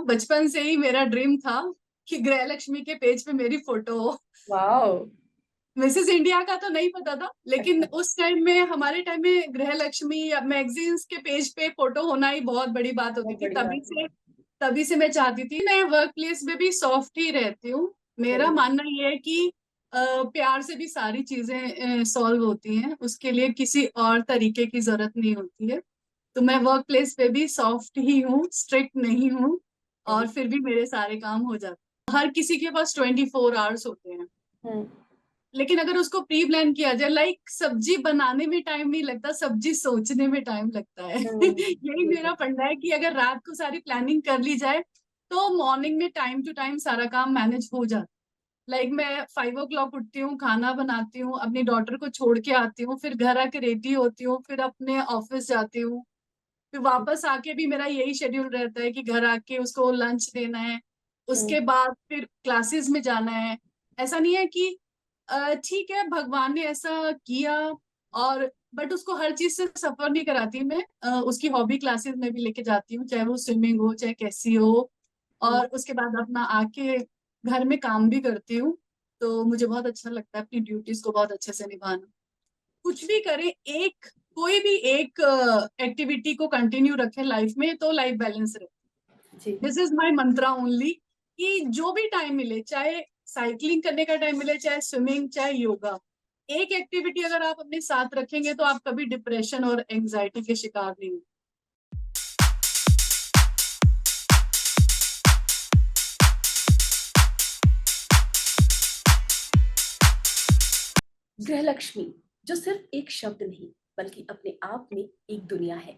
बचपन से ही मेरा ड्रीम था कि गृह लक्ष्मी के पेज पे मेरी फोटो हो। वाओ। मिसेस इंडिया का तो नहीं पता था, लेकिन अच्छा। उस टाइम में, हमारे टाइम में गृह लक्ष्मी या मैगजीन्स के पेज पे फोटो होना ही बहुत बड़ी बात होती बहुत थी। बड़ी बात है। तभी से मैं चाहती थी। मैं वर्क प्लेस में भी सॉफ्ट ही रहती हूँ। मेरा हम्म। मानना ये है कि प्यार से भी सारी चीजें सॉल्व होती हैं, उसके लिए किसी और तरीके की जरूरत नहीं होती है। तो मैं वर्क प्लेस पे भी सॉफ्ट ही हूँ, स्ट्रिक्ट नहीं हूँ, हम्म। और फिर भी मेरे सारे काम हो जाते हैं। हर किसी के पास 24 आवर्स होते हैं, हम्म। लेकिन अगर उसको प्री प्लान किया जाए, लाइक सब्जी बनाने में टाइम नहीं लगता, सब्जी सोचने में टाइम लगता है। यही मेरा बिल्कुल। फंडा है कि अगर रात को सारी प्लानिंग कर ली जाए तो मॉर्निंग में टाइम टू टाइम सारा काम मैनेज हो जाता है। लाइक मैं 5 o'clock उठती हूँ, खाना बनाती हूँ, अपनी डॉटर को छोड़ के आती हूँ, फिर घर आके रेडी होती हूँ, फिर अपने ऑफिस जाती हूँ, फिर वापस आके भी मेरा यही शेड्यूल रहता है कि घर आके उसको लंच देना है, हम्म। उसके बाद फिर क्लासेस में जाना है। ऐसा नहीं है कि ठीक है भगवान ने ऐसा किया, और बट उसको हर चीज से सफर नहीं कराती मैं। उसकी हॉबी क्लासेस में भी लेके जाती हूँ, चाहे वो स्विमिंग हो चाहे कैसी हो। हम्म। और उसके बाद अपना आके घर में काम भी करती हूँ। तो मुझे बहुत अच्छा लगता है अपनी ड्यूटीज को बहुत अच्छे से निभाना। कुछ भी करें, एक कोई भी एक एक्टिविटी को कंटिन्यू रखें लाइफ में, तो लाइफ बैलेंस रहे। जी। This is my mantra only, कि जो भी टाइम मिले, चाहे साइकिलिंग करने का टाइम मिले, चाहे स्विमिंग, चाहे योगा, एक एक्टिविटी अगर आप अपने साथ रखेंगे तो आप कभी डिप्रेशन और एंजाइटी के शिकार नहीं होंगे। गृहलक्ष्मी जो सिर्फ एक शब्द नहीं बल्कि अपने आप में एक दुनिया है।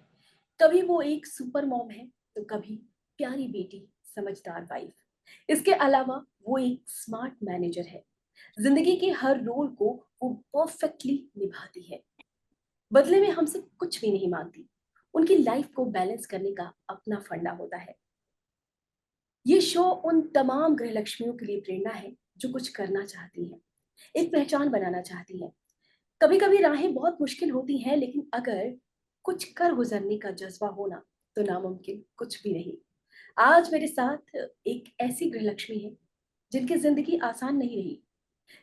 कभी वो एक सुपर मॉम है तो कभी प्यारी बेटी, समझदार वाइफ। इसके अलावा वो एक स्मार्ट मैनेजर है। जिंदगी के हर रोल को वो परफेक्टली निभाती है। बदले में हमसे कुछ भी नहीं मांगती। उनकी लाइफ को बैलेंस करने का अपना फंडा होता है। ये शो उन तमाम गृहलक्ष्मियों के लिए प्रेरणा है जो कुछ करना चाहती हैं, एक पहचान बनाना चाहती हैं। कभी कभी राहें बहुत मुश्किल होती हैं, लेकिन अगर कुछ कर गुजरने का जज्बा होना तो नामुमकिन कुछ भी नहीं। आज मेरे साथ एक ऐसी गृहलक्ष्मी है जिनकी जिंदगी आसान नहीं रही,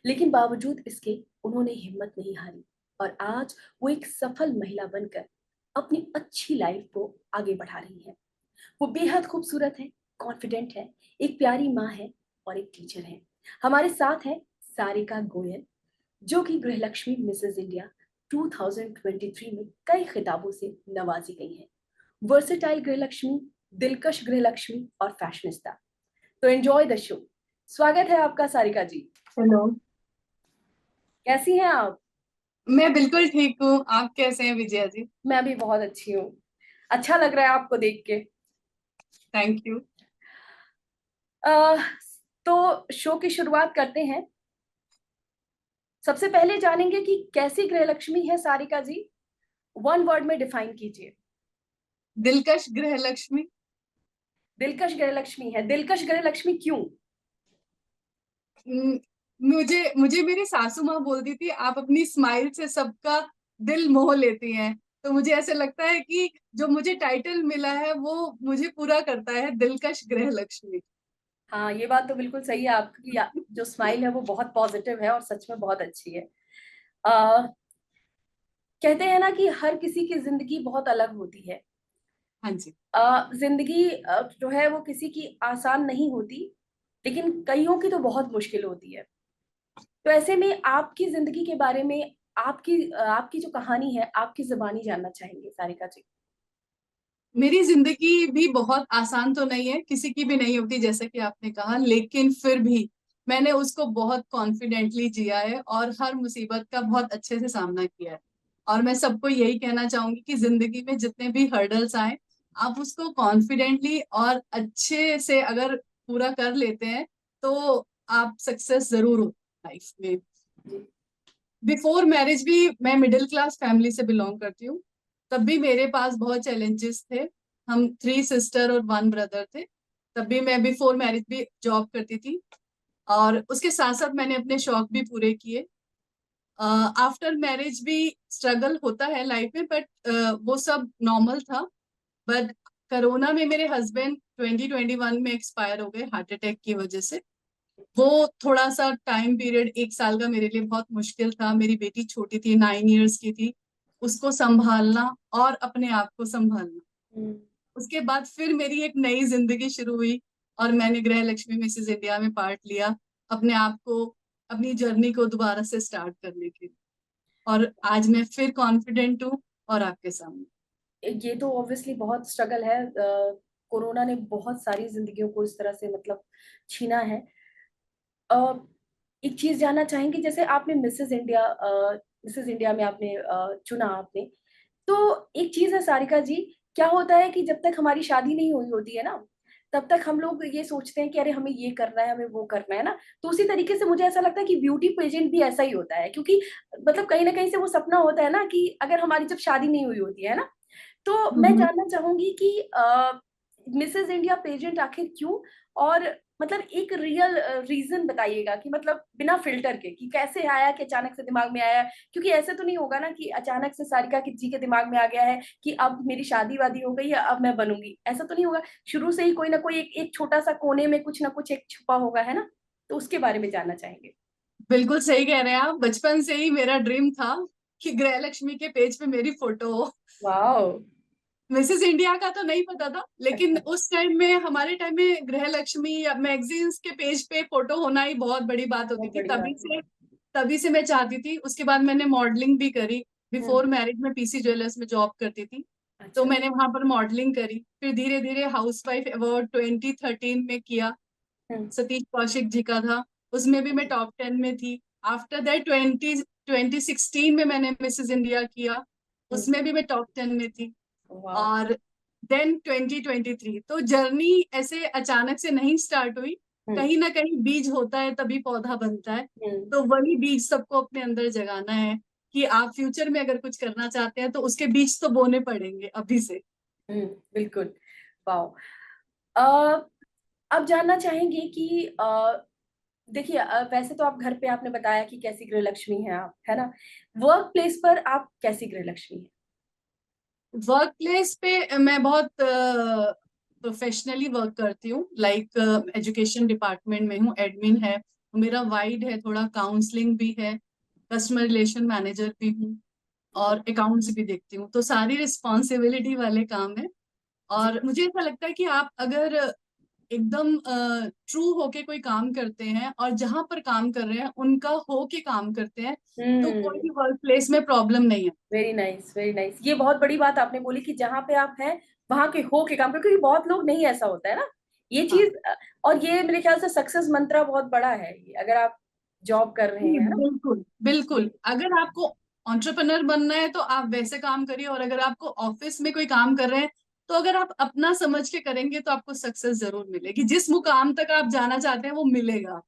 लेकिन बावजूद इसके उन्होंने हिम्मत नहीं हारी और आज वो एक सफल महिला बनकर अपनी अच्छी लाइफ को आगे बढ़ा रही है। वो बेहद खूबसूरत है, कॉन्फिडेंट है, एक प्यारी माँ है और एक टीचर है। हमारे साथ है सारिका गोयल, जो कि गृहलक्ष्मी मिसेस इंडिया 2023 में कई खिताबों से नवाजी गई है। वर्सेटाइल गृहलक्ष्मी, दिलकश गृहलक्ष्मी और फैशनिस्ता। तो एंजॉय द शो। स्वागत है आपका सारिका जी। हेलो। कैसी हैं आप? मैं बिल्कुल ठीक हूँ, आप कैसे हैं विजया जी? मैं भी बहुत अच्छी हूँ। अच्छा लग रहा है आपको देख के। Thank you. अह, तो शो की शुरुआत करते हैं। सबसे पहले जानेंगे कि कैसी गृहलक्ष्मी है सारिका जी। वन वर्ड में डिफाइन कीजिए। दिलकश गृह लक्ष्मी। दिलकश गृहलक्ष्मी है। दिलकश गृहलक्ष्मी क्यों? म- मुझे मुझे मेरी सासू माँ बोलती थी, आप अपनी स्माइल से सबका दिल मोह लेती हैं। तो मुझे ऐसे लगता है कि जो मुझे टाइटल मिला है वो मुझे पूरा करता है, दिलकश गृह लक्ष्मी। हाँ, ये बात तो बिल्कुल सही है आपकी। जो स्माइल है वो बहुत पॉजिटिव है और सच में बहुत अच्छी है। आ, कहते हैं ना कि हर किसी की जिंदगी बहुत अलग होती है। हाँ जी। जिंदगी जो है वो किसी की आसान नहीं होती, लेकिन कईयों की तो बहुत मुश्किल होती है। तो ऐसे में आपकी जिंदगी के बारे में, आपकी जो कहानी है, आपकी जुबानी जानना चाहेंगे सारिका जी। मेरी जिंदगी भी बहुत आसान तो नहीं है, किसी की भी नहीं होती जैसे कि आपने कहा, लेकिन फिर भी मैंने उसको बहुत कॉन्फिडेंटली जिया है और हर मुसीबत का बहुत अच्छे से सामना किया है। और मैं सबको यही कहना चाहूंगी कि जिंदगी में जितने भी हर्डल्स आए, आप उसको कॉन्फिडेंटली और अच्छे से अगर पूरा कर लेते हैं तो आप सक्सेस जरूर हो लाइफ में। जी। बिफोर मैरिज भी मैं मिडिल क्लास फैमिली से बिलोंग करती हूँ। तब भी मेरे पास बहुत चैलेंजेस थे। हम 3 सिस्टर और 1 ब्रदर थे। तब भी मैं बिफोर मैरिज भी जॉब करती थी, और उसके साथ साथ मैंने अपने शौक भी पूरे किए। आफ्टर मैरिज भी स्ट्रगल होता है लाइफ में, बट वो सब नॉर्मल था। बट कोरोना में मेरे हस्बैंड 2021 में एक्सपायर हो गए हार्ट अटैक की वजह से। वो थोड़ा सा टाइम पीरियड 1 साल का मेरे लिए बहुत मुश्किल था। मेरी बेटी छोटी थी, 9 इयर्स की थी। उसको संभालना और अपने आप को संभालना, हम्म। उसके बाद फिर मेरी एक नई जिंदगी शुरू हुई और मैंने गृह लक्ष्मी मिसेस इंडिया में पार्ट लिया, अपने आप को, अपनी जर्नी को दोबारा से स्टार्ट करने के लिए। और आज मैं फिर कॉन्फिडेंट हूँ और आपके सामने। ये तो ऑब्वियसली बहुत स्ट्रगल है। कोरोना ने बहुत सारी जिंदगियों को इस तरह से मतलब छीना है। अ, एक चीज जानना चाहेंगे, जैसे आपने मिसेस इंडिया में आपने चुना आपने, तो एक चीज है सारिका जी, क्या होता है कि जब तक हमारी शादी नहीं हुई होती है ना, तब तक हम लोग ये सोचते हैं कि अरे हमें ये करना है, हमें वो करना है ना। तो उसी तरीके से मुझे ऐसा लगता है कि ब्यूटी पेजेंट भी ऐसा ही होता है, क्योंकि मतलब कहीं ना कहीं से वो सपना होता है ना कि अगर हमारी जब शादी नहीं हुई होती है ना, तो मैं हम्म। जानना चाहूंगी कि मिसेस इंडिया पेजेंट आखिर क्यों, और मतलब एक रियल रीजन बताइएगा कि मतलब बिना फिल्टर के, कि कैसे आया, कि अचानक से दिमाग में आया। क्योंकि ऐसे तो नहीं होगा ना कि अचानक से सारिका की जी के दिमाग में आ गया है कि अब मेरी शादी वादी हो गई है, अब मैं बनूंगी, ऐसा तो नहीं होगा। शुरू से ही कोई ना कोई एक छोटा सा कोने में कुछ ना कुछ एक छुपा होगा, है ना। तो उसके बारे में जानना चाहेंगे। बिल्कुल सही कह रहे हैं आप। बचपन से ही मेरा ड्रीम था कि गृह लक्ष्मी के पेज पे मेरी फोटो हो। वाह। मिसेस इंडिया का तो नहीं पता था, लेकिन अच्छा। उस टाइम में, हमारे टाइम में गृह लक्ष्मी या मैगजीन्स के पेज पे फोटो होना ही बहुत बड़ी बात होती बहुत थी। बड़ी तभी बात है। से, तभी से मैं चाहती थी। उसके बाद मैंने मॉडलिंग भी करी। हम्म। बिफोर मैरिज में पीसी ज्वेलर्स में जॉब करती थी, तो अच्छा। मैंने वहां पर मॉडलिंग करी। फिर धीरे धीरे हाउसवाइफ अवार्ड 2013 में किया, हम्म। सतीश कौशिक जी का था। उसमें भी मैं टॉप 10 में थी। आफ्टर दैट 2016 में मैंने मिसेस इंडिया किया, हम्म। उसमें भी मैं टॉप 10 में थी। वाह। और देन 2023, तो जर्नी ऐसे अचानक से नहीं स्टार्ट हुई। हम्म। कहीं ना कहीं बीज होता है तभी पौधा बनता है। हम्म। तो वही बीज सबको अपने अंदर जगाना है कि आप फ्यूचर में अगर कुछ करना चाहते हैं तो उसके बीज तो बोने पड़ेंगे अभी से। हम्म। बिल्कुल। वाह। अब जानना चाहेंगे कि देखिए, वैसे तो आप घर पे आपने बताया कि कैसी गृह लक्ष्मी है आप, है ना। वर्क प्लेस पर आप कैसी गृह लक्ष्मी है। वर्क प्लेस पे मैं बहुत प्रोफेशनली वर्क करती हूँ। लाइक एजुकेशन डिपार्टमेंट में हूँ, एडमिन है मेरा, वाइड है थोड़ा, काउंसलिंग भी है, कस्टमर रिलेशन मैनेजर भी हूँ और अकाउंट्स भी देखती हूँ। तो सारी रिस्पॉन्सिबिलिटी वाले काम है। जी। और मुझे ऐसा लगता है कि आप अगर एकदम ट्रू होके कोई काम करते हैं और जहां पर काम कर रहे हैं उनका हो के काम करते हैं, तो कोई हम्म। भी वर्क प्लेस में प्रॉब्लम नहीं है। Very nice, very nice. ये बहुत बड़ी बात आपने बोली कि जहाँ पे आप हैं वहां के हो के काम करो, क्योंकि बहुत लोग नहीं, ऐसा होता है ना ये हाँ, चीज। और ये मेरे ख्याल से सक्सेस मंत्रा बहुत बड़ा है ये, अगर आप जॉब कर रहे जी, हैं, है ना। बिल्कुल बिल्कुल। बिल्कुल। अगर आपको एंटरप्रेन्योर बनना है तो आप वैसे काम करिए, और अगर आपको ऑफिस में कोई काम कर रहे हैं तो अगर आप अपना समझ के करेंगे तो आपको सक्सेस जरूर मिलेगी। जिस मुकाम तक आप जाना चाहते हैं वो मिलेगा।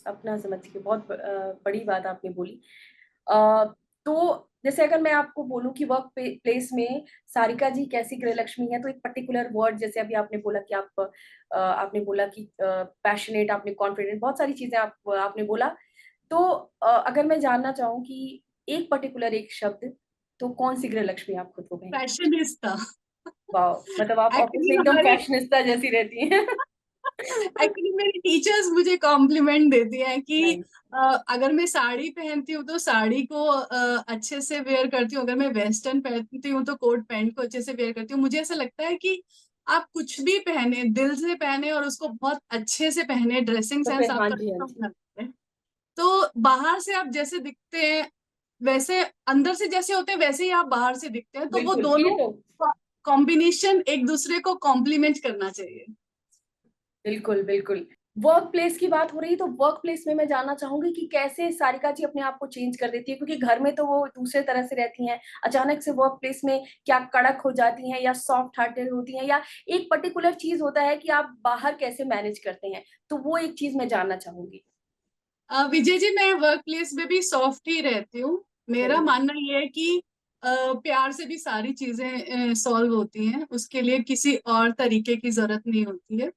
अपना समझ के बहुत बड़ी बात आपने बोली। अ, तो जैसे अगर मैं आपको बोलूं कि वर्क प्लेस में सारिका जी कैसी गृह लक्ष्मी है, तो एक पर्टिकुलर वर्ड, जैसे अभी आपने बोला कि आपने बोला कि पैशनेट, आपने कॉन्फिडेंट, बहुत सारी चीजें आपने बोला। तो अगर मैं जानना चाहूँ कि एक पर्टिकुलर एक शब्द, तो कौन सी गृह लक्ष्मी आप खुद को कहेंगे। फैशनिस्टा। वाह, मतलब आप ऑफिस एक्चुअली में एकदम हमारे फैशनिस्ता जैसी रहती हैं। एक्चुअली मेरी टीचर्स मुझे कॉम्प्लीमेंट देती हैं कि नहीं। अगर मैं साड़ी पहनती हूँ तो साड़ी को अच्छे से वेयर करती हूँ, अगर मैं वेस्टर्न पहनती हूँ तो कोट पैंट को अच्छे से वेयर करती हूँ। मुझे ऐसा लगता है कि आप कुछ भी पहने, दिल से पहने और उसको बहुत अच्छे से पहने, ड्रेसिंग तो सेंस फिर हाँ आपका जी, हाँ अच्छा जी। होना चाहिए। तो बाहर से आप जैसे दिखते हैं वैसे, अंदर से जैसे होते हैं वैसे ही आप बाहर से दिखते हैं, तो वो बिल्कुल, ये दोनों तो कॉम्बिनेशन एक दूसरे को कॉम्प्लीमेंट करना चाहिए। बिल्कुल, बिल्कुल। वर्क प्लेस की बात हो रही है, तो वर्क प्लेस में मैं जानना चाहूंगी कि कैसे सारिका जी अपने आप को चेंज कर देती है, क्योंकि घर में तो वो दूसरे तरह से रहती हैं, अचानक से वर्क प्लेस में क्या कड़क हो जाती हैं या सॉफ्ट हार्टेड होती हैं, या एक पर्टिकुलर चीज होता है कि आप बाहर कैसे मैनेज करते हैं, तो वो एक चीज मैं जानना चाहूंगी। विजय जी, मैं वर्क प्लेस में भी सॉफ्ट ही रहती हूँ। वेरी मेरा नाइस। मानना ये है कि प्यार से भी सारी चीजें सॉल्व होती हैं, उसके लिए किसी और तरीके की जरूरत नहीं होती है।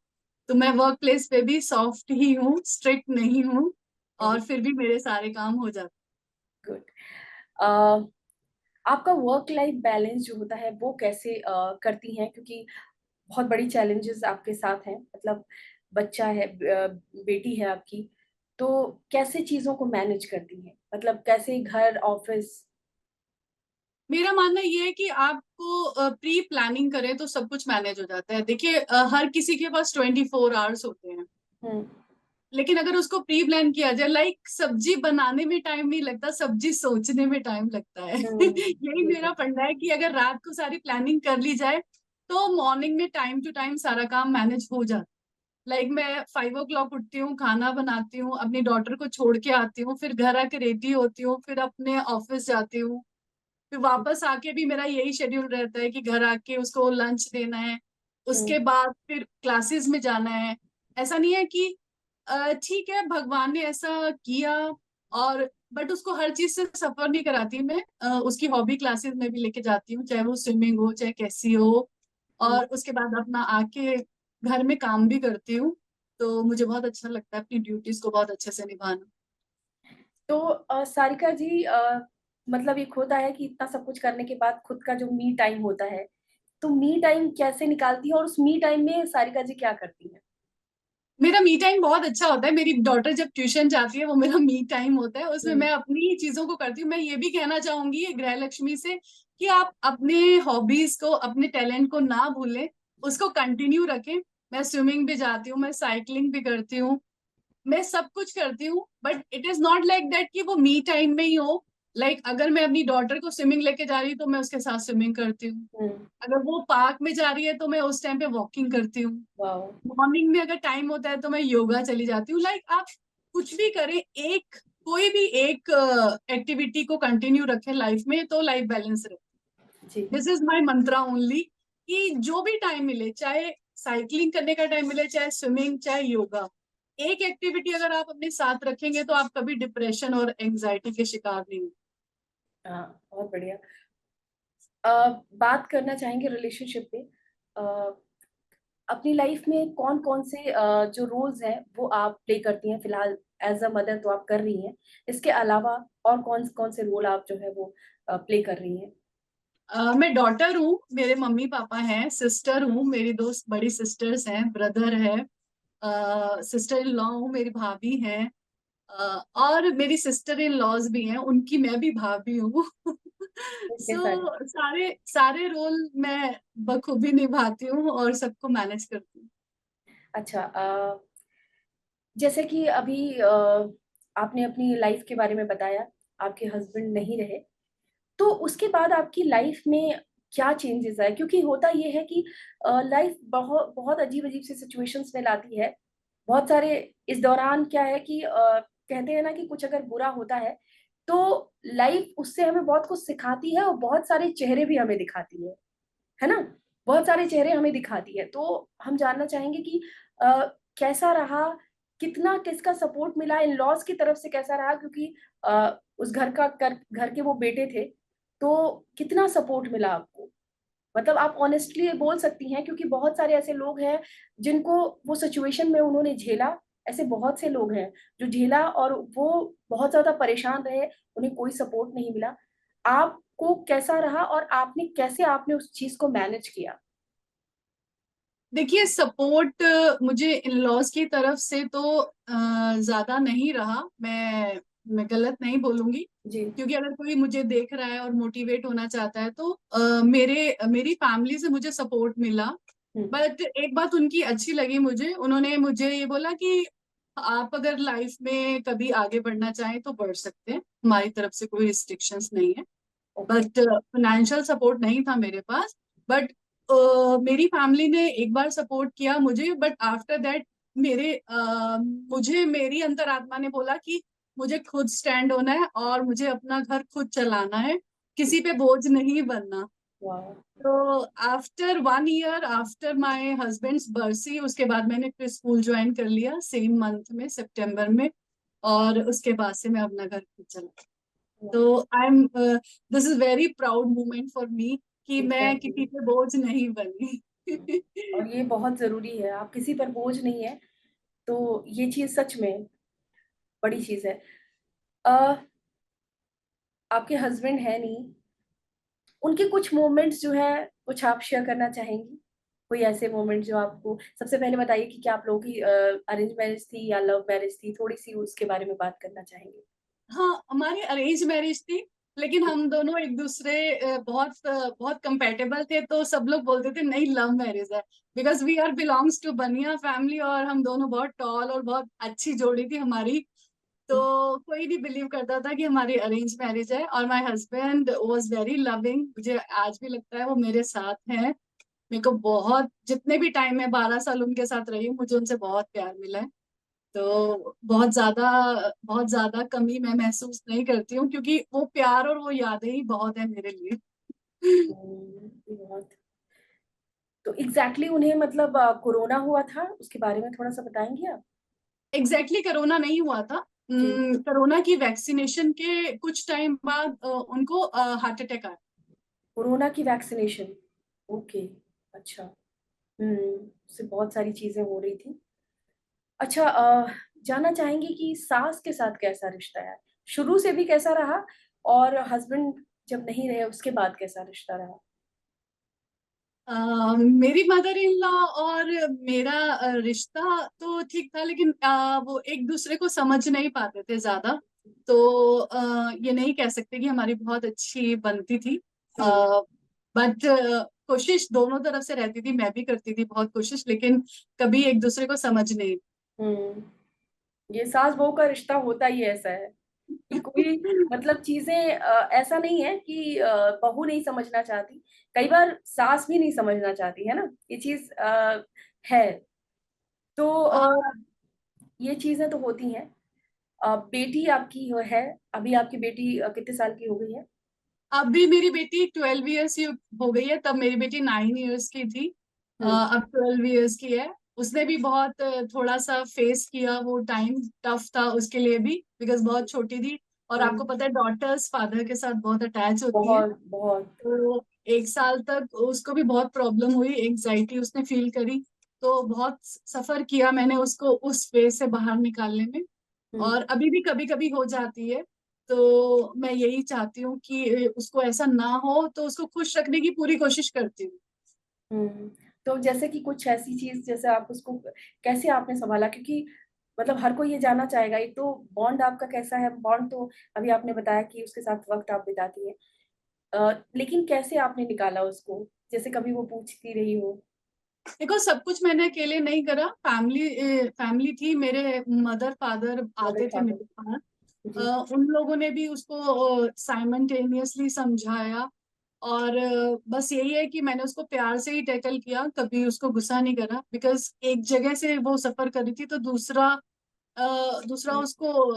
तो मैं वर्क प्लेस पे भी सॉफ्ट ही हूँ, स्ट्रिक्ट नहीं हूँ, वेरी और फिर भी मेरे सारे काम हो जाते गुड। आपका वर्क लाइफ बैलेंस जो होता है वो कैसे करती हैं, क्योंकि बहुत बड़ी चैलेंजेस आपके साथ हैं, मतलब बच्चा है, बेटी है आपकी, तो कैसे चीजों को मैनेज करती हैं, मतलब कैसे घर ऑफिस? मेरा मानना ये है कि आपको प्री प्लानिंग करें तो सब कुछ मैनेज हो जाता है। देखिए, हर किसी के पास 24 आवर्स होते हैं, हम्म। लेकिन अगर उसको प्री प्लान किया जाए, लाइक सब्जी बनाने में टाइम नहीं लगता, सब्जी सोचने में टाइम लगता है। यही मेरा बिल्कुल। फंडा है कि अगर रात को सारी प्लानिंग कर ली जाए तो मॉर्निंग में टाइम टू टाइम सारा काम मैनेज हो जाता है। लाइक मैं 5 o'clock उठती हूँ, खाना बनाती हूँ, अपनी डॉटर को छोड़ के आती हूँ, फिर घर आके रेडी होती हूँ, फिर अपने ऑफिस जाती हूँ, फिर वापस आके भी मेरा यही शेड्यूल रहता है कि घर आके उसको लंच देना है, हम्म। उसके बाद फिर क्लासेस में जाना है। ऐसा नहीं है कि ठीक है भगवान ने ऐसा किया, और बट उसको हर चीज से सफर नहीं कराती मैं। उसकी हॉबी क्लासेस में भी लेके जाती हूँ, चाहे वो स्विमिंग हो चाहे कैसी हो। हम्म। और उसके बाद अपना आके घर में काम भी करती हूँ। तो मुझे बहुत अच्छा लगता है अपनी ड्यूटीज को बहुत अच्छे से निभाना। तो सारिका जी, मतलब एक होता है कि इतना सब कुछ करने के बाद खुद का जो मी टाइम होता है, तो मी टाइम कैसे निकालती है और उस मी टाइम में सारिका जी क्या करती है? मेरा मी टाइम बहुत अच्छा होता है। मेरी डॉटर जब ट्यूशन जाती है वो मेरा मी टाइम होता है, उसमें हम्म। मैं अपनी चीजों को करती हूँ। मैं ये भी कहना चाहूंगी गृह लक्ष्मी से कि आप अपने हॉबीज को, अपने टैलेंट को ना भूलें, उसको कंटिन्यू रखें। मैं स्विमिंग भी जाती हूँ, मैं साइकिलिंग भी करती हूँ, मैं सब कुछ करती हूँ, but it is not like that कि वो मी टाइम में ही हो। लाइक अगर मैं अपनी डॉटर को स्विमिंग लेके जा रही हूँ तो मैं उसके साथ स्विमिंग करती हूँ। हम्म। अगर वो पार्क में जा रही है तो मैं उस टाइम पे वॉकिंग करती हूँ। वाओ। मॉर्निंग में अगर टाइम होता है तो मैं योगा चली जाती हूँ। लाइक आप कुछ भी करें, एक कोई भी एक एक्टिविटी को कंटिन्यू रखें लाइफ में, तो लाइफ बैलेंस रहे। जी। This is my mantra only, कि जो भी टाइम मिले, चाहे साइकिलिंग करने का टाइम मिले, चाहे स्विमिंग, चाहे योगा, एक एक्टिविटी अगर आप अपने साथ रखेंगे तो आप कभी डिप्रेशन और एंजाइटी के शिकार नहीं होंगे। हाँ, बहुत बढ़िया। बात करना चाहेंगे रिलेशनशिप पे। अ, अपनी लाइफ में कौन कौन से जो रोल्स हैं वो आप प्ले करती हैं फिलहाल? एज अ मदर तो आप कर रही हैं, इसके अलावा और कौन कौन से रोल आप जो है वो प्ले कर रही हैं? मैं डॉटर हूँ, मेरे मम्मी पापा हैं, सिस्टर हूँ, मेरी दो बड़ी सिस्टर्स हैं, ब्रदर है, सिस्टर इन लॉ हूँ, मेरी भाभी हैं, और मेरी सिस्टर इन लॉज भी हैं, उनकी मैं भी भाभी हूँ। कितने सारे? सो सारे सारे रोल मैं बखूबी निभाती हूँ और सबको मैनेज करती हूँ। अच्छा, जैसे कि अभी आपने अपनी लाइफ के बारे में बताया, आपके हस्बैंड नहीं रहे, तो उसके बाद आपकी लाइफ में क्या चेंजेस आए? क्योंकि होता ये है कि लाइफ बहुत बहुत अजीब अजीब से सिचुएशंस में लाती है। बहुत सारे इस दौरान क्या है कि कहते हैं ना कि कुछ अगर बुरा होता है तो लाइफ उससे हमें बहुत कुछ सिखाती है और बहुत सारे चेहरे भी हमें दिखाती है ना? बहुत सारे चेहरे हमें दिखाती है। तो हम जानना चाहेंगे कि अ, कैसा रहा? कितना किसका सपोर्ट मिला? इन-लॉज़ की तरफ से कैसा रहा? क्योंकि उस घर के वो बेटे थे, तो कितना सपोर्ट मिला आपको? मतलब आप ऑनेस्टली ये बोल सकती हैं, क्योंकि बहुत सारे ऐसे लोग हैं जिनको वो सिचुएशन में उन्होंने झेला। ऐसे बहुत से लोग हैं जो झेला और वो बहुत ज़्यादा परेशान रहे, उन्हें कोई सपोर्ट नहीं मिला। आपको कैसा रहा और आपने उस चीज़ को मैनेज किया? देखिए, सपोर्ट मुझे इन लॉज की तरफ से तो ज्यादा नहीं रहा। मैं गलत नहीं बोलूंगी, जी। क्योंकि अगर कोई मुझे देख रहा है और मोटिवेट होना चाहता है तो मेरी फैमिली से मुझे सपोर्ट मिला। हुँ। बट एक बात उनकी अच्छी लगी मुझे, उन्होंने मुझे ये बोला कि आप अगर लाइफ में कभी आगे बढ़ना चाहें तो बढ़ सकते हैं, हमारी तरफ से कोई रिस्ट्रिक्शंस नहीं है। ओके। बट फाइनेंशियल सपोर्ट नहीं था मेरे पास। बट मेरी फैमिली ने एक बार सपोर्ट किया मुझे, बट आफ्टर दैट मुझे मेरी अंतरात्मा ने बोला कि मुझे खुद स्टैंड होना है और मुझे अपना घर खुद चलाना है, किसी पे बोझ नहीं बनना। वाह! तो after 1 year after my husbands बरसी, उसके बाद मैंने फिर स्कूल ज्वाइन कर लिया सेम मंथ में, सितंबर में। और उसके बाद से मैं अपना घर खुद चला। वाह! तो I am this is very proud moment for me कि मैं एग्ज़ैक्टली। किसी पे बोझ नहीं बनी। और ये बहुत ज़रूरी है, आप किसी पर बोझ नहीं हैं, तो ये चीज़ सच में बड़ी चीज़ है। अ, आपके हस्बैंड हैं नहीं, उनके कुछ मोमेंट्स जो हैं, कुछ आप शेयर करना चाहेंगी? कोई ऐसे मोमेंट जो आपको, सबसे पहले बताइए कि क्या आप लोगों की अरेंज मैरिज थी या लव मैरिज थी, थोड़ी सी उसके बारे में बात करना चाहेंगे। हाँ, हमारी अरेंज मैरिज थी, लेकिन हम दोनों एक दूसरे बहुत कंपेटेबल थे, तो सब लोग बोलते थे नहीं लव मैरिज है, because we are belongs to Baniya family, और हम दोनों बहुत टॉल और बहुत अच्छी जोड़ी थी हमारी। तो कोई नहीं बिलीव करता था कि हमारी अरेंज मैरिज है। और my husband was very loving, मुझे आज भी लगता है वो मेरे साथ हैं। मेरे को बहुत, जितने भी टाइम में 12 साल उनके साथ रही हूँ, मुझे उनसे बहुत प्यार मिला है। तो बहुत ज्यादा कमी मैं महसूस नहीं करती हूँ, क्योंकि वो प्यार और वो यादें ही बहुत है मेरे लिए। बहुत। तो एग्जैक्टली उन्हें मतलब कोरोना हुआ था, उसके बारे में थोड़ा सा बताएंगे आप। एग्जैक्टली कोरोना नहीं हुआ था। जी। कोरोना की वैक्सीनेशन के कुछ टाइम बाद उनको हार्ट अटैक आया। कोरोना की वैक्सीनेशन। ओके। अच्छा। उससे बहुत सारी चीजें हो रही थी। अच्छा, जानना चाहेंगे कि सास के साथ कैसा रिश्ता है, शुरू से भी कैसा रहा, और हस्बैंड जब नहीं रहे उसके बाद कैसा रिश्ता रहा। मेरी मदर इन लॉ और मेरा रिश्ता तो ठीक था, लेकिन वो एक दूसरे को समझ नहीं पाते थे ज्यादा। तो ये नहीं कह सकते कि हमारी बहुत अच्छी बनती थी। हम्म। बट कोशिश दोनों तरफ से रहती थी, मैं भी करती थी बहुत कोशिश, लेकिन कभी एक दूसरे को समझ नहीं। हम्म। ये सास बहू का रिश्ता होता ही ऐसा है कि कोई मतलब चीजें ऐसा नहीं है कि बहू नहीं समझना चाहती, कई बार सास भी नहीं समझना चाहती है ना, ये चीज है। तो हाँ, ये चीजें तो होती हैं। बेटी आपकी है, अभी आपकी बेटी कितने साल की हो गई है। अभी मेरी बेटी 12 ईयर्स की हो गई है, तब मेरी बेटी 9 ईयर्स की थी। हम्म। अब 12 ईयर्स की है। उसने भी बहुत थोड़ा सा फेस किया, वो टाइम टफ था उसके लिए भी, बिकॉज बहुत छोटी थी। और आपको हम्म। पता है डॉटर्स फादर के साथ बहुत अटैच होती है। बहुत बहुत। तो 1 साल तक उसको भी बहुत प्रॉब्लम हुई, एंजाइटी उसने फील करी। तो बहुत सफर किया मैंने उसको उस फेज से बाहर निकालने में। हम्म। और अभी भी कभी कभी हो जाती है। तो मैं यही चाहती हूँ कि उसको ऐसा ना हो, तो उसको खुश रखने की पूरी कोशिश करती हूँ। हम्म। तो जैसे कि कुछ ऐसी चीज, जैसे आप उसको कैसे आपने संभाला, क्योंकि मतलब हर कोई ये जानना चाहेगा, एक तो बॉन्ड आपका कैसा है, बॉन्ड तो अभी आपने बताया कि उसके साथ वक्त आप बिताती हैं, लेकिन कैसे आपने निकाला उसको, जैसे कभी वो पूछती रही हो। देखो, सब कुछ मैंने अकेले नहीं करा। फैमिली थी, मेरे मदर फादर मदर आते थे फादर। मेरे पास। जी। उन लोगों ने भी उसको साइमल्टेनियसली समझाया। और बस यही है कि मैंने उसको प्यार से ही टैकल किया, कभी उसको गुस्सा नहीं करा, बिकॉज एक जगह से वो सफर कर रही थी, तो दूसरा हम्म। उसको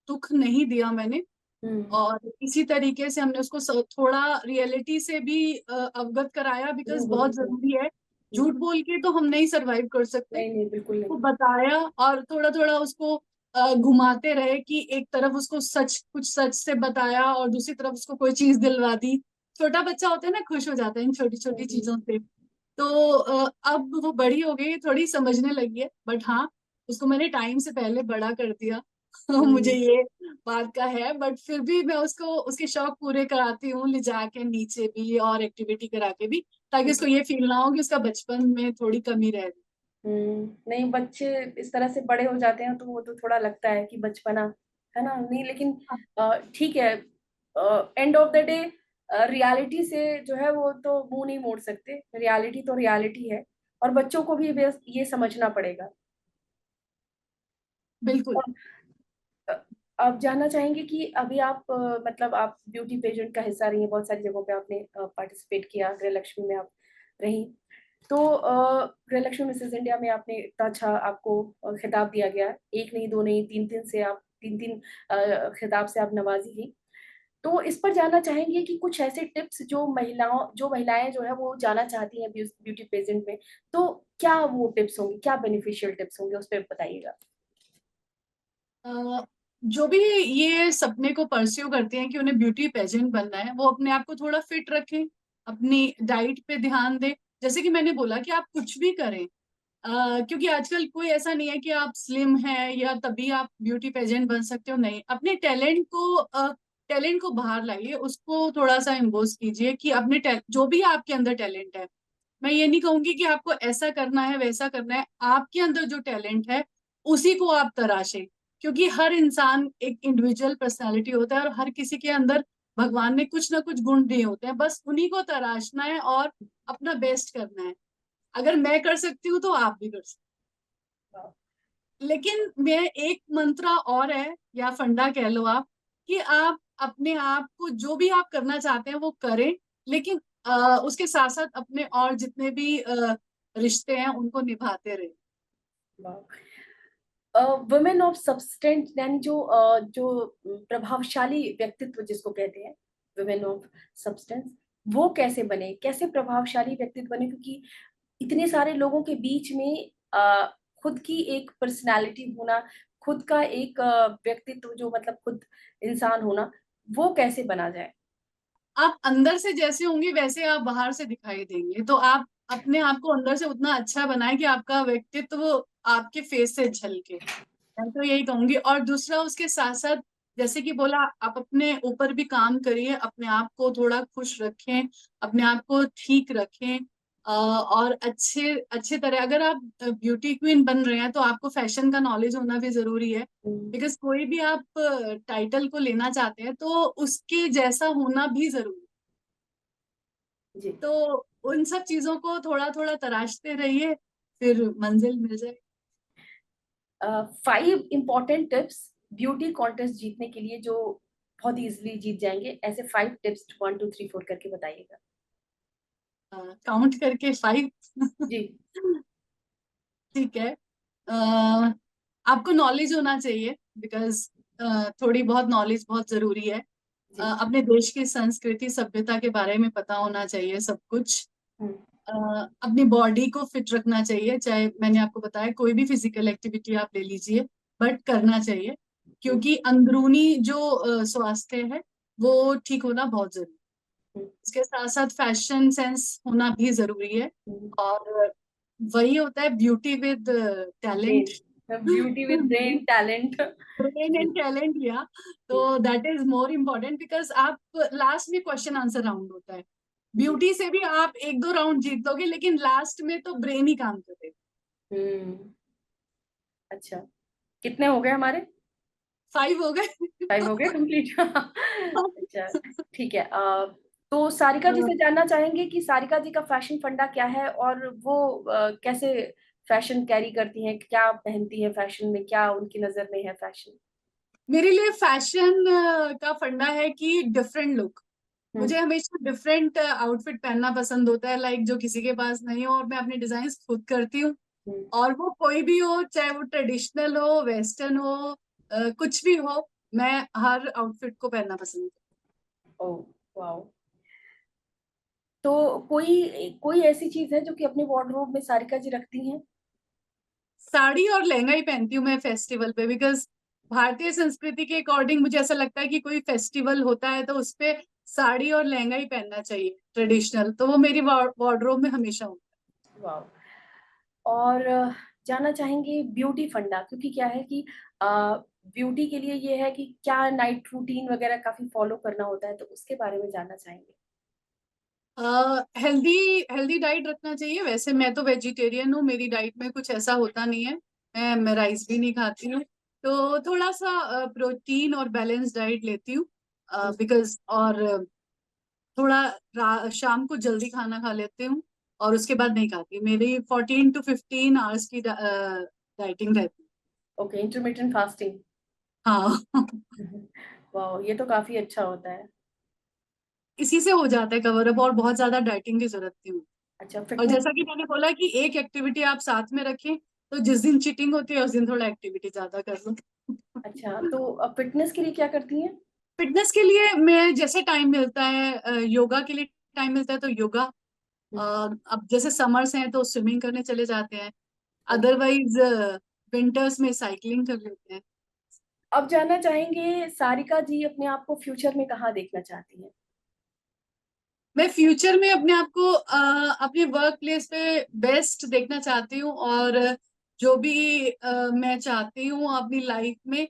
दुख नहीं दिया मैंने। हम्म। और इसी तरीके से हमने उसको थोड़ा रियलिटी से भी अवगत कराया, बिकॉज बहुत रूबरू जरूरी है। हम्म। झूठ बोल के तो हम नहीं सरवाइव कर सकते। नहीं नहीं, बिल्कुल वो नहीं। बताया, और थोड़ा थोड़ा उसको घुमाते रहे, कि एक तरफ उसको सच, कुछ सच से बताया, और दूसरी तरफ उसको कोई चीज दिलवा दी। छोटा बच्चा होता है ना, खुश हो जाता है इन छोटी छोटी हम्म। चीजों से। तो अब वो बड़ी हो गई है, थोड़ी समझने लगी है, बट हाँ, उसको मैंने टाइम से पहले बड़ा कर दिया। मुझे हम्म। ये बात का है, बट फिर भी मैं उसको उसके शौक पूरे कराती हूँ, ले जाके नीचे भी और एक्टिविटी करा के भी, ताकि उसको हम्म। ये फील ना हो कि उसका बचपन में थोड़ी कमी रह गई। नहीं, बच्चे इस तरह से बड़े हो जाते हैं तो वो तो थोड़ा लगता है कि बचपना है ना, नहीं लेकिन ठीक है, end of the day reality से जो है वो तो मुंह नहीं मोड़ सकते, रियलिटी तो रियलिटी है, और बच्चों को भी ये समझना पड़ेगा। बिल्कुल। और, अ, आप जानना चाहेंगे कि अभी आप मतलब आप ब्यूटी पेजेंट का हिस्सा रही हैं, बहुत सारी जगहों पे आपने पार्टिसिपेट किया, गृहलक्ष्मी में आप रही, तो गृहलक्ष्मी मिसेस इंडिया में आपने इतना अच्छा आपको खिताब दिया गया, एक नहीं दो नहीं तीन तीन से आप तीन तीन खिताब से आप नवाजी गई। तो इस पर जानना चाहेंगे कि कुछ ऐसे टिप्स जो महिलाएं जो है वो जाना चाहती हैं ब्यूटी पेजेंट में, तो क्या वो टिप्स होंगे, क्या बेनिफिशियल टिप्स होंगे, उस पर बताइएगा। अ, जो भी ये सपने को परस्यू करते हैं कि उन्हें ब्यूटी पेजेंट बनना है, वो अपने आप को थोड़ा फिट रखें, अपनी डाइट पे ध्यान दें। जैसे कि मैंने बोला कि आप कुछ भी करें, क्योंकि आजकल कोई ऐसा नहीं है कि आप स्लिम है या तभी आप ब्यूटी पेजेंट बन सकते हो, नहीं। अपने टैलेंट को बाहर लाइए, उसको थोड़ा सा इम्पोज कीजिए कि अपने जो भी आपके अंदर टैलेंट है। मैं ये नहीं कहूंगी कि आपको ऐसा करना है वैसा करना है, आपके अंदर जो टैलेंट है उसी को आप तराशें, क्योंकि हर इंसान एक इंडिविजुअल पर्सनालिटी होता है और हर किसी के अंदर भगवान ने कुछ ना कुछ गुण दिए होते हैं, बस उन्हीं को तराशना है और अपना बेस्ट करना है। अगर मैं कर सकती हूँ तो आप भी कर सकते वाह। हैं। लेकिन मैं एक मंत्र और है या फंडा कह लो आप, कि आप अपने आप को जो भी आप करना चाहते हैं वो करें, लेकिन उसके साथ साथ अपने और जितने भी रिश्ते हैं उनको निभाते रहे। वुमेन ऑफ सब्सटेंस, यानी जो प्रभावशाली व्यक्तित्व जिसको कहते हैं, वुमेन ऑफ सब्सटेंस, वो कैसे बने, कैसे प्रभावशाली व्यक्तित्व बने? क्योंकि इतने सारे लोगों के बीच में खुद की एक पर्सनालिटी होना, खुद का एक व्यक्तित्व जो मतलब खुद इंसान होना, वो कैसे बना जाए? आप अंदर से जैसे होंगे वैसे आप बाहर से दिखाई देंगे, तो आप अपने आप को अंदर से उतना अच्छा बनाएं कि आपका व्यक्तित्व आपके फेस से झलके। मैं तो यही कहूंगी। और दूसरा उसके साथ साथ, जैसे कि बोला, आप अपने ऊपर भी काम करिए, अपने आप को थोड़ा खुश रखें, अपने आप को ठीक रखें। और अच्छे अच्छे तरह, अगर आप ब्यूटी क्वीन बन रहे हैं तो आपको फैशन का नॉलेज होना भी जरूरी है। हम्म, बिकॉज कोई भी आप टाइटल को लेना चाहते हैं तो उसके जैसा होना भी जरूरी है। जी। तो उन सब चीजों को थोड़ा थोड़ा तराशते रहिए, फिर मंजिल मिल जाए। 5 इंपॉर्टेंट टिप्स ब्यूटी कॉन्टेस्ट जीतने के लिए, जो बहुत इजीली जीत जाएंगे, ऐसे 5 टिप्स 1 2 3 4 करके बताइएगा। काउंट करके 5। जी। ठीक है। आपको नॉलेज होना चाहिए, बिकॉज थोड़ी बहुत नॉलेज बहुत जरूरी है। जी। अपने देश की संस्कृति सभ्यता के बारे में पता होना चाहिए सब कुछ। हम्म। अ, अपनी बॉडी को फिट रखना चाहिए, चाहे मैंने आपको बताया कोई भी फिजिकल एक्टिविटी आप ले लीजिए, बट करना चाहिए, हम्म। क्योंकि अंदरूनी जो स्वास्थ्य है वो ठीक होना बहुत जरूरी है। हम्म। इसके साथ साथ फैशन सेंस होना भी जरूरी है। हम्म। और वही होता है beauty with talent. Brain, beauty with brain talent. Brain जी। एंड टैलेंट लिया तो जी। That is more important, because आप लास्ट में क्वेश्चन आंसर राउंड होता है। जी। ब्यूटी से भी आप एक दो राउंड जीत लोगे, लेकिन लास्ट में तो ब्रेन ही काम करेगा। हम्म। अच्छा, कितने हो गए हमारे? 5 हो गए। 5 हो गए कंप्लीट। अच्छा, ठीक है। तो सारिका जी से जानना चाहेंगे कि सारिका जी का फैशन फंडा क्या है, और वो कैसे फैशन कैरी करती हैं, क्या पहनती हैं फैशन में, क्या उनकी नजर में है फैशन? मेरे लिए फैशन का फंडा है कि डिफरेंट लुक। हम्म। मुझे हमेशा डिफरेंट आउटफिट पहनना पसंद होता है, लाइक जो किसी के पास नहीं हो, और मैं अपनी डिजाइन खुद करती हूँ। हम्म। और वो कोई भी हो, चाहे वो ट्रेडिशनल हो, वेस्टर्न हो, कुछ भी हो, मैं हर आउटफिट को पहनना पसंद करती ओ, वाओ। तो कोई कोई ऐसी चीज है जो कि अपने वार्डरोब में सारिका जी रखती हैं? हूँ। साड़ी और लहंगा ही पहनती हूँ मैं फेस्टिवल पे, बिकॉज भारतीय संस्कृति के अकॉर्डिंग मुझे ऐसा लगता है कि कोई फेस्टिवल होता है तो उसपे साड़ी और लहंगा ही पहनना चाहिए ट्रेडिशनल, तो वो मेरी वार्डरोब में हमेशा होता वाओ। और जानना चाहेंगे ब्यूटी फंडा, क्योंकि क्या है कि ब्यूटी के लिए ये है कि क्या नाइट रूटीन वगैरह काफी फॉलो करना होता है, तो उसके बारे में जानना चाहेंगे। है। हेल्दी हेल्दी डाइट रखना चाहिए। वैसे मैं तो वेजिटेरियन हूँ, मेरी डाइट में कुछ ऐसा होता नहीं है, मैं राइस भी नहीं खाती हूँ। तो थोड़ा सा प्रोटीन और बैलेंस डाइट लेती हूँ, हम्म। बिकॉज और थोड़ा शाम को जल्दी खाना खा लेती हूँ, और उसके बाद नहीं खाती। मेरी 14 to 15 आवर्स की डाइटिंग रहती है। Okay, intermittent fasting. हाँ। वाह, ये तो काफी अच्छा होता है। इसी से हो जाता है कवर अप, और बहुत ज्यादा डाइटिंग की जरूरत नहीं होती। अच्छा, और फिटनेस। जैसा कि मैंने बोला कि एक एक्टिविटी आप साथ में रखें, तो जिस दिन चीटिंग होती है उस दिन थोड़ा एक्टिविटी ज्यादा कर लो। अच्छा, तो फिटनेस के लिए क्या करती हैं? फिटनेस के लिए मैं जैसे टाइम मिलता है, योगा के लिए टाइम मिलता है तो योगा। हम्म। अब जैसे समर्स हैं तो स्विमिंग करने चले जाते हैं, ओके। अदरवाइज विंटर्स में साइकिलिंग कर लेते हैं। अब जानना चाहेंगे सारिका जी अपने आप को फ्यूचर में कहाँ देखना चाहती हैं? मैं फ्यूचर में अपने आप को अपने वर्क प्लेस पे बेस्ट देखना चाहती हूँ, और जो भी मैं चाहती हूँ अपनी लाइफ में,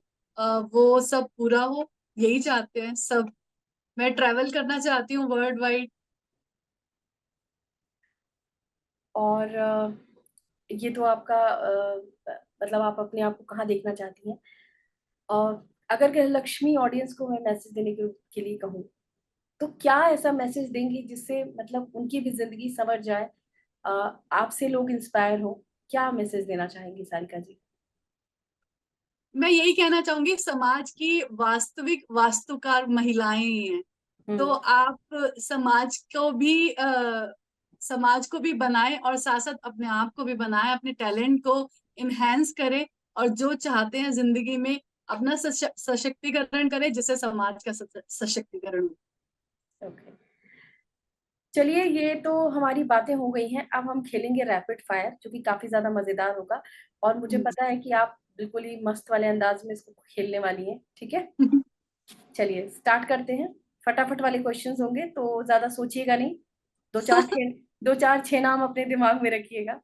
वो सब पूरा हो। यही चाहते हैं सब। मैं ट्रैवल करना चाहती हूँ वर्ल्ड वाइड। और ये तो आपका मतलब आप अपने आप को कहाँ देखना चाहती हैं। और अगर गृहलक्ष्मी ऑडियंस को मैं मैसेज देने के लिए कहूँ, तो क्या ऐसा मैसेज देंगी जिससे मतलब उनकी भी जिंदगी संवर जाए, आपसे लोग इंस्पायर हो? क्या मैसेज देना चाहेंगी सारिका जी? मैं यही कहना चाहूंगी, समाज की वास्तविक वास्तुकार महिलाएं ही हैं। तो हम्म। आप समाज को भी बनाएं और साथ साथ अपने आप को भी बनाएं, अपने टैलेंट को इनहेंस करें, और जो चाहते हैं जिंदगी में अपना सशक्तिकरण करें, जिससे समाज का सशक्तिकरण हो। ओके, चलिए ये तो हमारी बातें हो गई हैं। अब हम खेलेंगे रैपिड फायर, जो कि काफी ज्यादा मजेदार होगा। और मुझे पता है कि आप बिल्कुल ही मस्त वाले अंदाज में इसको खेलने वाली हैं, ठीक है? चलिए स्टार्ट करते हैं। फटाफट वाले क्वेश्चंस होंगे, तो ज्यादा सोचिएगा नहीं। दो चार छह नाम अपने दिमाग में रखिएगा।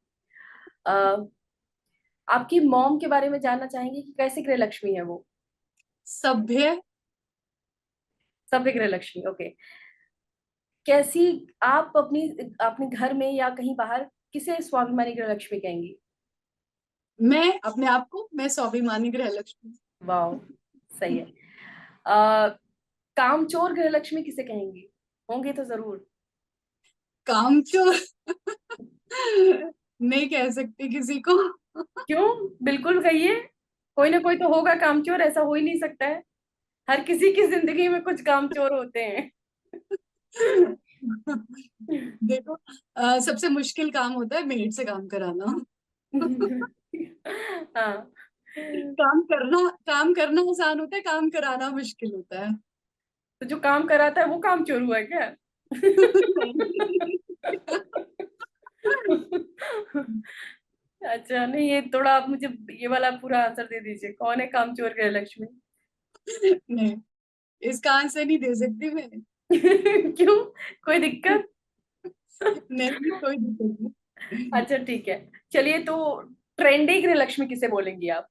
अ, आपकी मॉम के बारे में जानना चाहेंगे कि कैसे गृहलक्ष्मी है वो? सभ्य। सभ्य गृहलक्ष्मी, ओके। कैसी आप अपनी अपने घर में या कहीं बाहर किसे स्वाभिमानी गृहलक्ष्मी कहेंगी? मैं स्वाभिमानी गृहलक्ष्मी। वाह, सही है। आ, कामचोर गृहलक्ष्मी किसे कहेंगी? होंगे तो जरूर। कामचोर नहीं कह सकती किसी को। क्यों? बिल्कुल कहिए। कोई ना कोई तो होगा कामचोर, ऐसा हो ही नहीं सकता है। हर किसी की जिंदगी में कुछ कामचोर होते हैं। देखो, सबसे मुश्किल काम होता है मेड से काम कराना। हाँ। काम करना आसान होता है, काम कराना मुश्किल होता है। तो जो काम कराता है वो कामचोर हुआ है क्या? अच्छा, नहीं, ये थोड़ा आप मुझे ये वाला पूरा आंसर दे दीजिए, कौन है कामचोर गृहलक्ष्मी? नहीं, इसका आंसर नहीं दे सकती मैं। क्यों? कोई दिक्कत? नहीं, कोई दिक्कत नहीं। अच्छा ठीक है। चलिए तो ट्रेंडी गृहलक्ष्मी किसे बोलेंगी आप?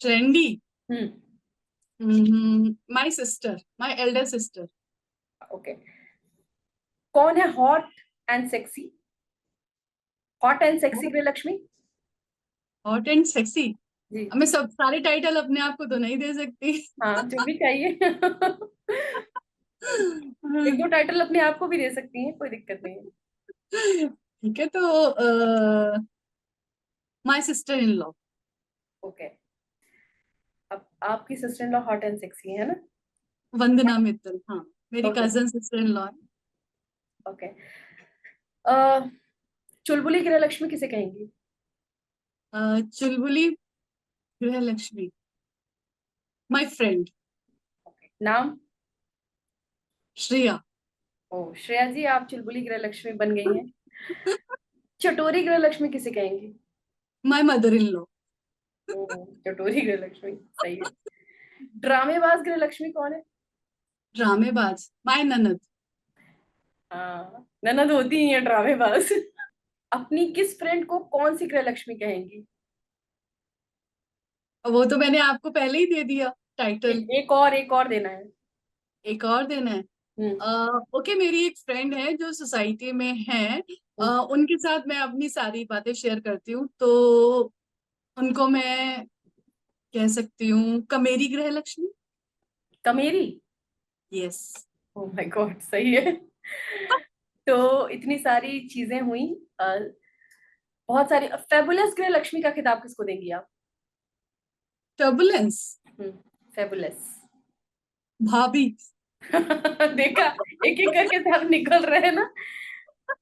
Trendy. Hmm. My sister, my elder sister. Okay. कौन है hot and sexy? Hot and sexy गृहलक्ष्मी। Hot and sexy. जी। मैं सब सारे टाइटल अपने आप को तो नहीं दे सकती। हाँ, जो भी चाहिए। एक दो टाइटल अपने आप को भी दे सकती हैं, कोई दिक्कत नहीं है। ठीक है, तो my sister in law. Okay. अब आपकी sister in law hot and sexy है ना? वंदना मित्तल, हाँ, मेरी okay. Cousin sister in law है। ओके। चुलबुली गृहलक्ष्मी किसे कहेंगी? चुलबुली गृहलक्ष्मी, माय फ्रेंड नाम? श्रेया। ओ श्रेया जी, आप चुलबुली गृहलक्ष्मी बन गई हैं। चटोरी गृहलक्ष्मी किसे कहेंगी? My mother in law. ओ, चटोरी गृहलक्ष्मी सही है। ड्रामेबाज गृहलक्ष्मी कौन है? ड्रामेबाज, माय ननद। हाँ, ननद होती ही है ड्रामेबाज। अपनी किस फ्रेंड को कौन सी गृहलक्ष्मी कहेंगी? वो तो मैंने आपको पहले ही दे दिया टाइटल। एक और देना है। एक और देना है। हम्म। ओके, मेरी एक फ्रेंड है जो सोसाइटी में है। उनके साथ मैं अपनी सारी बातें शेयर करती हूँ, तो उनको मैं कह सकती हूँ कमेरी गृहलक्ष्मी। कमेरी। यस। ओ माय गॉड, सही है। तो इतनी सारी चीजें हुई। अ, बहुत सारी। फेबुलस गृहलक्ष्मी का खिताब किसको देंगी आप? Turbulence, fabulous. भाभी। देखा, एक एक करके सब निकल रहे हैं ना।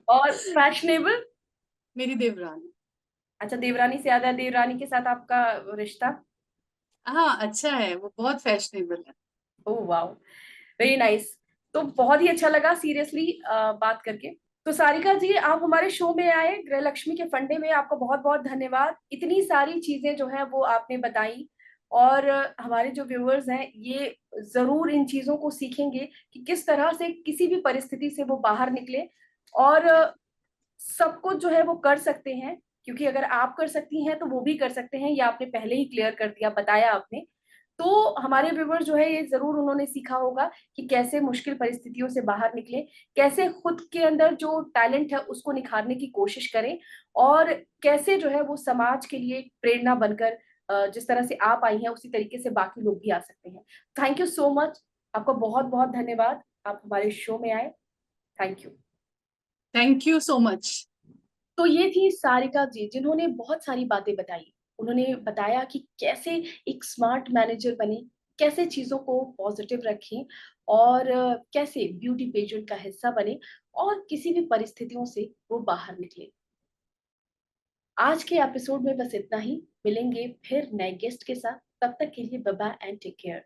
और फैशनेबल? मेरी देवरानी। अच्छा, देवरानी से याद है, देवरानी के साथ आपका रिश्ता? हाँ, अच्छा है, वो बहुत फैशनेबल है। Oh wow, very nice. तो बहुत ही अच्छा लगा सीरियसली बात करके। तो सारिका जी, आप हमारे शो में आए गृहलक्ष्मी के फंडे में, आपका बहुत बहुत धन्यवाद। इतनी सारी चीजें जो है वो आपने बताई। और हमारे जो व्यूअर्स हैं ये जरूर इन चीजों को सीखेंगे कि किस तरह से किसी भी परिस्थिति से वो बाहर निकले। और सब कुछ जो है वो कर सकते हैं, क्योंकि अगर आप कर सकती हैं तो वो भी कर सकते हैं। ये आपने पहले ही क्लियर कर दिया, बताया आपने। तो हमारे व्यूवर जो है ये जरूर उन्होंने सीखा होगा कि कैसे मुश्किल परिस्थितियों से बाहर निकले, कैसे खुद के अंदर जो टैलेंट है उसको निखारने की कोशिश करें, और कैसे जो है वो समाज के लिए प्रेरणा बनकर जिस तरह से आप आई हैं उसी तरीके से बाकी लोग भी आ सकते हैं। थैंक यू सो मच, आपका बहुत बहुत धन्यवाद, आप हमारे शो में आए। Thank you. Thank you so much. तो ये थी सारिका जी जिन्होंने बहुत सारी बातें बताई। उन्होंने बताया कि कैसे एक स्मार्ट मैनेजर बने, कैसे चीजों को पॉजिटिव रखें, और कैसे ब्यूटी पेजेंट का हिस्सा बने और किसी भी परिस्थितियों से वो बाहर निकले। आज के एपिसोड में बस इतना ही, मिलेंगे फिर नए गेस्ट के साथ, तब तक के लिए bye bye and take care.